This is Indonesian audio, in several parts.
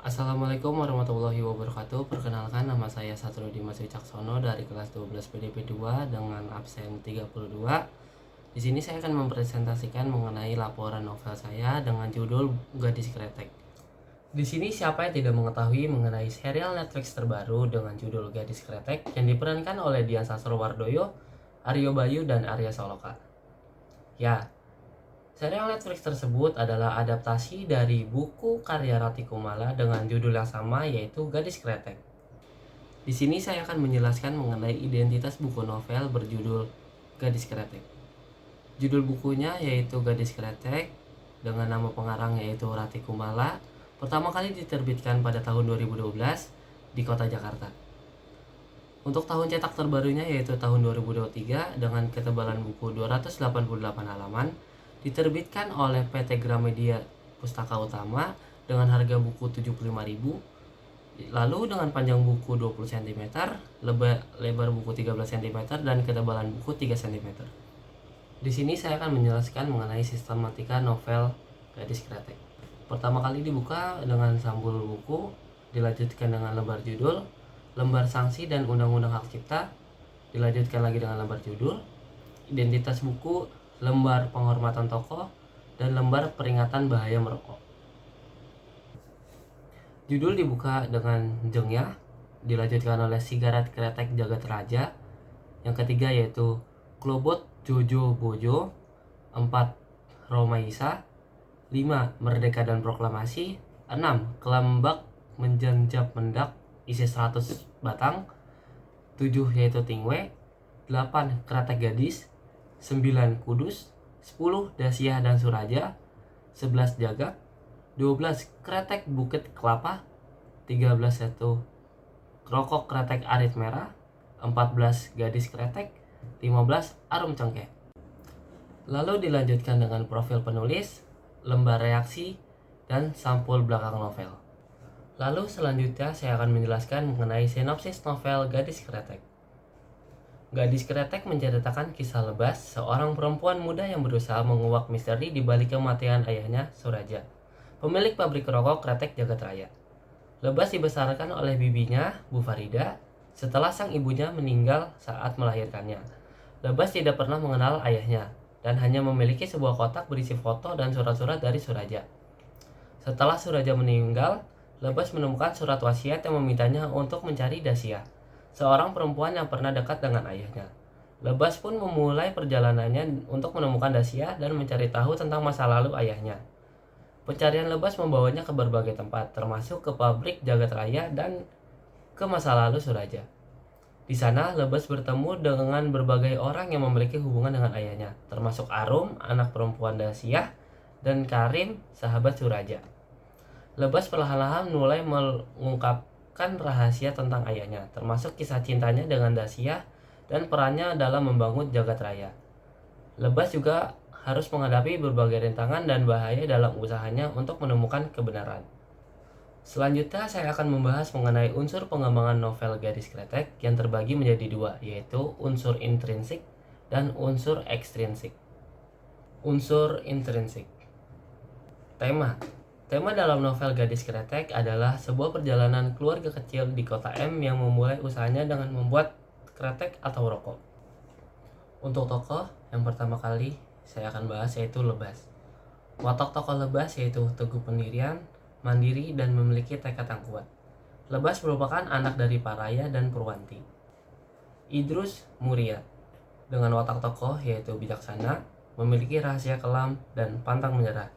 Assalamualaikum warahmatullahi wabarakatuh. Perkenalkan, nama saya Satrudi Mas Wicaksono dari kelas 12 PDP 2 dengan absen 32. Di sini saya akan mempresentasikan mengenai laporan novel saya dengan judul Gadis Kretek. Di sini siapa yang tidak mengetahui mengenai serial Netflix terbaru dengan judul Gadis Kretek yang diperankan oleh Dian Sastrowardoyo, Aryo Bayu, dan Arya Soloka. Ya, serial Netflix tersebut adalah adaptasi dari buku karya Rati Kumala dengan judul yang sama, yaitu Gadis Kretek. Di sini saya akan menjelaskan mengenai identitas buku novel berjudul Gadis Kretek. Judul bukunya yaitu Gadis Kretek dengan nama pengarang yaitu Rati Kumala. Pertama kali diterbitkan pada tahun 2012 di kota Jakarta. Untuk tahun cetak terbarunya yaitu tahun 2023 dengan ketebalan buku 288 halaman, diterbitkan oleh PT Gramedia Pustaka Utama dengan harga buku 75.000, lalu dengan panjang buku 20 cm, lebar buku 13 cm, dan ketebalan buku 3 cm. Di sini saya akan menjelaskan mengenai sistematika novel Gadis Kretek. Pertama kali dibuka dengan sampul buku, dilanjutkan dengan lembar judul, lembar sanksi dan undang-undang hak cipta, dilanjutkan lagi dengan lembar judul, identitas buku, lembar penghormatan tokoh, dan lembar peringatan bahaya merokok. Judul dibuka dengan Jengya, dilanjutkan oleh Sigaret Kretek Jagat Raja. Yang ketiga yaitu Klobot Jojo Bojo. 4. Romaisa. 5. Merdeka dan Proklamasi. 6. Kelambak Menjanjap Mendak isi 100 batang. 7 yaitu Tingwe. 8. Kretek Gadis. 9. Kudus. 10. Dasyah dan Suraja. 11. Jagak. 12. Kretek Bukit Kelapa. 13 yaitu Rokok Kretek Arit Merah. 14. Gadis Kretek. 15. Arum Cengkeh. Lalu dilanjutkan dengan profil penulis, lembar reaksi, dan sampul belakang novel. Lalu selanjutnya saya akan menjelaskan mengenai sinopsis novel Gadis Kretek. Gadis Kretek menceritakan kisah lebas seorang perempuan muda yang berusaha menguak misteri di balik kematian ayahnya, Suraja, pemilik pabrik rokok Kretek Jagat Raya. Lebas dibesarkan oleh bibinya, Bu Farida, setelah sang ibunya meninggal saat melahirkannya. Lebas tidak pernah mengenal ayahnya dan hanya memiliki sebuah kotak berisi foto dan surat-surat dari Suraja. Setelah Suraja meninggal, Lebas menemukan surat wasiat yang memintanya untuk mencari Dasyah, seorang perempuan yang pernah dekat dengan ayahnya. Lebas pun memulai perjalanannya untuk menemukan Dasyah dan mencari tahu tentang masa lalu ayahnya. Pencarian Lebas membawanya ke berbagai tempat, termasuk ke pabrik Jagat Raya dan ke masa lalu Suraja. Di sana, Lebas bertemu dengan berbagai orang yang memiliki hubungan dengan ayahnya, termasuk Arum, anak perempuan Dasyah, dan Karim, sahabat Suraja. Lebas perlahan-lahan mulai mengungkapkan rahasia tentang ayahnya, termasuk kisah cintanya dengan Dasyah dan perannya dalam membangun Jagat Raya. Lebas juga harus menghadapi berbagai rintangan dan bahaya dalam usahanya untuk menemukan kebenaran. Selanjutnya saya akan membahas mengenai unsur pengembangan novel Gadis Kretek yang terbagi menjadi dua, yaitu unsur intrinsik dan unsur ekstrinsik. Unsur intrinsik. Tema dalam novel Gadis Kretek adalah sebuah perjalanan keluarga kecil di kota M yang memulai usahanya dengan membuat kretek atau rokok. Untuk tokoh yang pertama kali saya akan bahas yaitu Lebas. Watak tokoh Lebas yaitu teguh pendirian, mandiri, dan memiliki tekad yang kuat. Lebas merupakan anak dari Paraya dan Purwanti. Idrus Muria dengan watak tokoh yaitu bijaksana, memiliki rahasia kelam, dan pantang menyerah.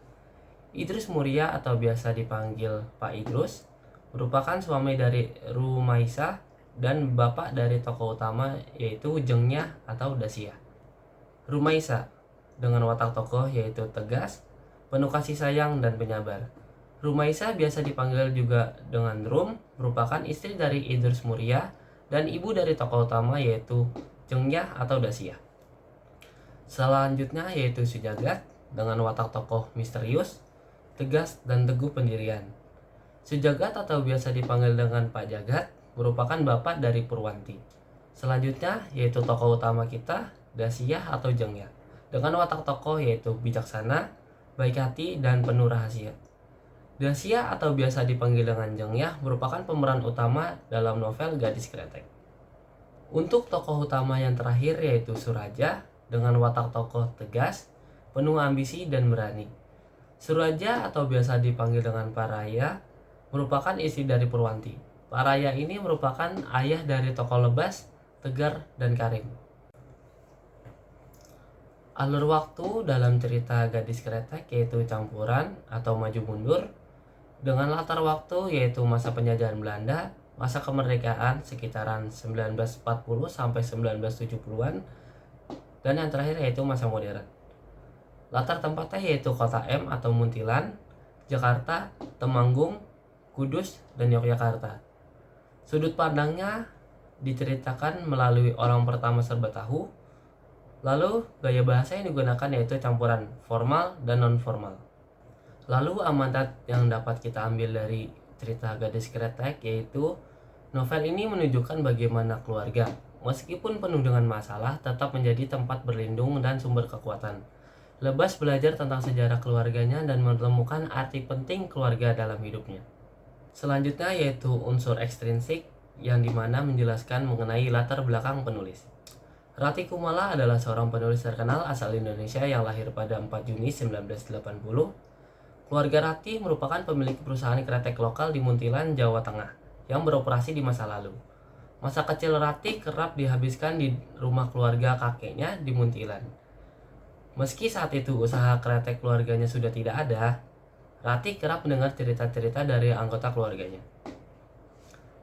Idrus Muria atau biasa dipanggil Pak Idrus merupakan suami dari Rumaisa dan bapak dari tokoh utama yaitu Jengnya atau Dasyah. Rumaisa dengan watak tokoh yaitu tegas, penuh kasih sayang, dan penyabar. Rumaisa biasa dipanggil juga dengan Rum, merupakan istri dari Idrus Muria dan ibu dari tokoh utama yaitu Jengnya atau Dasyah. Selanjutnya yaitu Sujagat dengan watak tokoh misterius, tegas, dan teguh pendirian. Sujagat atau biasa dipanggil dengan Pak Jagat merupakan bapak dari Purwanti. Selanjutnya yaitu tokoh utama kita, Dasyah atau Jengya, dengan watak tokoh yaitu bijaksana, baik hati, dan penuh rahasia. Dasia atau biasa dipanggil dengan Jengyah merupakan pemeran utama dalam novel Gadis Kretek. Untuk tokoh utama yang terakhir yaitu Suraja dengan watak tokoh tegas, penuh ambisi dan berani. Suraja atau biasa dipanggil dengan Paraya merupakan istri dari Purwanti. Paraya ini merupakan ayah dari tokoh Lebas, Tegar, dan Karim. Alur waktu dalam cerita Gadis Kretek yaitu campuran atau maju mundur dengan latar waktu yaitu masa penjajahan Belanda, masa kemerdekaan sekitaran 1940 sampai 1970-an, dan yang terakhir yaitu masa modern. Latar tempatnya yaitu Kota M atau Muntilan, Jakarta, Temanggung, Kudus, dan Yogyakarta. Sudut pandangnya diceritakan melalui orang pertama serba tahu, lalu gaya bahasa yang digunakan yaitu campuran formal dan non-formal. Lalu amanat yang dapat kita ambil dari cerita Gadis Kretek yaitu novel ini menunjukkan bagaimana keluarga, meskipun penuh dengan masalah, tetap menjadi tempat berlindung dan sumber kekuatan. Lebas belajar tentang sejarah keluarganya dan menemukan arti penting keluarga dalam hidupnya. Selanjutnya yaitu unsur ekstrinsik yang dimana menjelaskan mengenai latar belakang penulis. Rati Kumala adalah seorang penulis terkenal asal Indonesia yang lahir pada 4 Juni 1980. Keluarga Rati merupakan pemilik perusahaan kretek lokal di Muntilan, Jawa Tengah yang beroperasi di masa lalu. Masa kecil Rati kerap dihabiskan di rumah keluarga kakeknya di Muntilan. Meski saat itu usaha kretek keluarganya sudah tidak ada, Rati kerap mendengar cerita-cerita dari anggota keluarganya.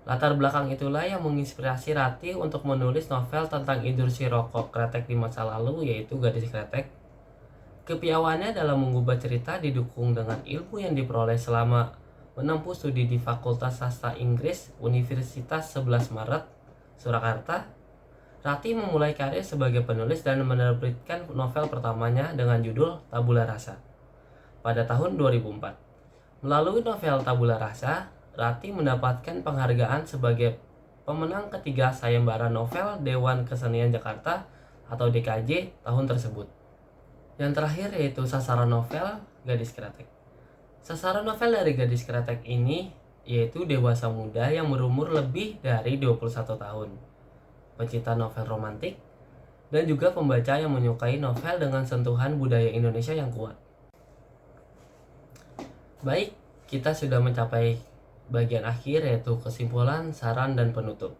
Latar belakang itulah yang menginspirasi Rati untuk menulis novel tentang industri rokok kretek di masa lalu yaitu Gadis Kretek. Kepiawannya dalam mengubah cerita didukung dengan ilmu yang diperoleh selama menempuh studi di Fakultas Sastra Inggris Universitas 11 Maret, Surakarta. Rati memulai karir sebagai penulis dan menerbitkan novel pertamanya dengan judul Tabula Rasa pada tahun 2004. Melalui novel Tabula Rasa, Rati mendapatkan penghargaan sebagai pemenang ketiga sayembara novel Dewan Kesenian Jakarta atau DKJ tahun tersebut. Yang terakhir yaitu sasaran novel Gadis Kretek. Sasaran novel dari Gadis Kretek ini yaitu dewasa muda yang berumur lebih dari 21 tahun, pecinta novel romantik, dan juga pembaca yang menyukai novel dengan sentuhan budaya Indonesia yang kuat. Baik, kita sudah mencapai bagian akhir yaitu kesimpulan, saran, dan penutup.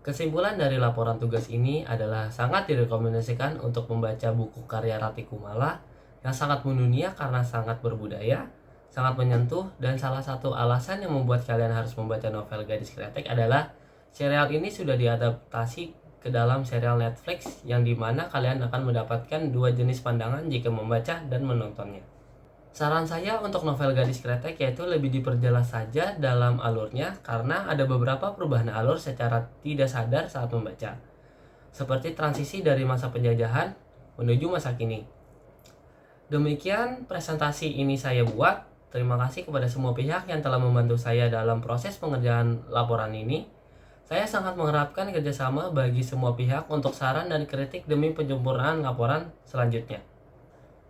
Kesimpulan dari laporan tugas ini adalah sangat direkomendasikan untuk membaca buku karya Rati Kumala yang sangat mendunia karena sangat berbudaya, sangat menyentuh, dan salah satu alasan yang membuat kalian harus membaca novel Gadis Kretek adalah serial ini sudah diadaptasi ke dalam serial Netflix yang dimana kalian akan mendapatkan dua jenis pandangan jika membaca dan menontonnya. Saran saya untuk novel Gadis Kretek yaitu lebih diperjelas saja dalam alurnya karena ada beberapa perubahan alur secara tidak sadar saat membaca. Seperti transisi dari masa penjajahan menuju masa kini. Demikian presentasi ini saya buat. Terima kasih kepada semua pihak yang telah membantu saya dalam proses pengerjaan laporan ini. Saya sangat mengharapkan kerjasama bagi semua pihak untuk saran dan kritik demi penyempurnaan laporan selanjutnya.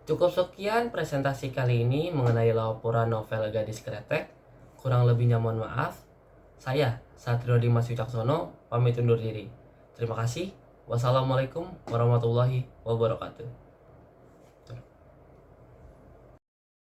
Cukup sekian presentasi kali ini mengenai laporan novel Gadis Kretek. Kurang lebihnya mohon maaf. Saya, Satrio Dimas Wicaksono, pamit undur diri. Terima kasih. Wassalamualaikum warahmatullahi wabarakatuh.